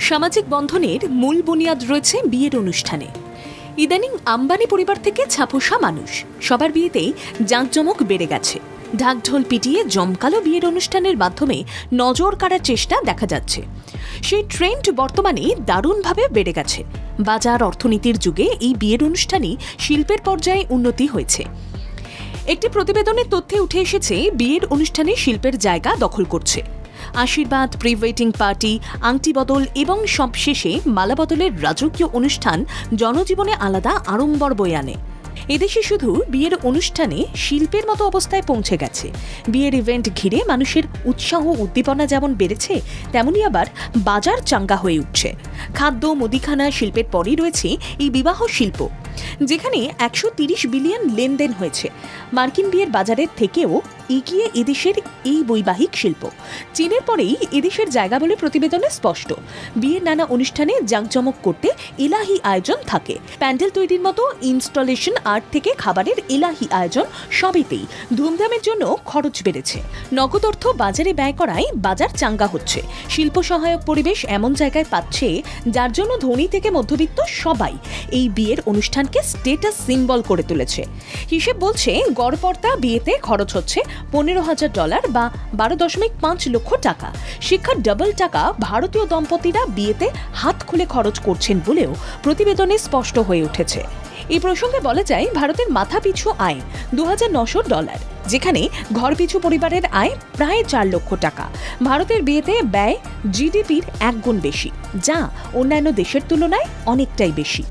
সামাজিক বন্ধনের মূল বুনিয়াদ রয়েছে বিয়ের অনুষ্ঠানে। ইদানিং আম্বানি পরিবার থেকে ছাপোষা মানুষ সবার বিয়েতেই জাঁকজমক বেড়ে গেছে। ঢাকঢোল পিটিয়ে জমকালো বিয়ের অনুষ্ঠানের মাধ্যমে নজর কাড়ার চেষ্টা দেখা যাচ্ছে। সেই ট্রেন্ড বর্তমানে দারুণভাবে বেড়ে গেছে। বাজার অর্থনীতির যুগে এই বিয়ের অনুষ্ঠানই শিল্পের পর্যায়ে উন্নতি হয়েছে। একটি প্রতিবেদনের তথ্যে উঠে এসেছে বিয়ের অনুষ্ঠানে শিল্পের জায়গা দখল করছে। আশীর্বাদ, প্রি ওয়েডিং পার্টি, আংটি বদল এবং সবশেষে মালা বদলের রাজকীয় অনুষ্ঠান জনজীবনে আলাদা আড়ম্বর বয়ে আনে। এদেশে শুধু বিয়ের অনুষ্ঠানে শিল্পের মতো অবস্থায় পৌঁছে গেছে। বিয়ের ইভেন্ট ঘিরে মানুষের উৎসাহ উদ্দীপনা যেমন বেড়েছে, তেমনই আবার বাজার চাঙ্গা হয়ে উঠছে। খাদ্য মুদিখানা শিল্পের পরই রয়েছে এই বিবাহ শিল্প, যেখানে 130 বিলিয়ন লেনদেন হয়েছে। মার্কিন বিয়ের বাজারের থেকেও এগিয়ে এদেশের এই বৈবাহিক শিল্প। চীনের পরেই এদেশের জায়গা বলে প্রতিবেদনে স্পষ্ট। বিয়ের নানা অনুষ্ঠানে জাঁকজমক করতে এলাহি আয়োজন থাকে। প্যান্ডেল তৈরির মতো ইনস্টলেশন আর্ট থেকে খাবারের এলাহি আয়োজন, সবেতেই ধুমধামের জন্য খরচ বেড়েছে। নগদ অর্থ বাজারে ব্যয় করায় বাজার চাঙ্গা হচ্ছে। শিল্প সহায়ক পরিবেশ এমন জায়গায় পাচ্ছে, যার জন্য ধনী থেকে মধ্যবিত্ত সবাই এই বিয়ের অনুষ্ঠানকে স্টেটাস সিম্বল করে তুলেছে। হিসেব বলছে গড়পড়তা বিয়েতে খরচ হচ্ছে $15,000 বা 12.5 লক্ষ টাকা। শিক্ষার ডাবল টাকা ভারতীয় দম্পতিরা বিয়েতে হাত খুলে খরচ করছেন বলেও প্রতিবেদনে স্পষ্ট হয়ে উঠেছে। এই প্রসঙ্গে বলা যায়, ভারতের মাথাপিছু আয় $2,900, যেখানে ঘরপিছু পরিবারের আয় প্রায় 4 লক্ষ টাকা। ভারতের বিয়েতে ব্যয় জিডিপির 1 গুণ বেশি, যা অন্যান্য দেশের তুলনায় অনেকটাই বেশি।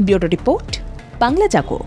ব্যুরো রিপোর্ট, বাংলা জাগো।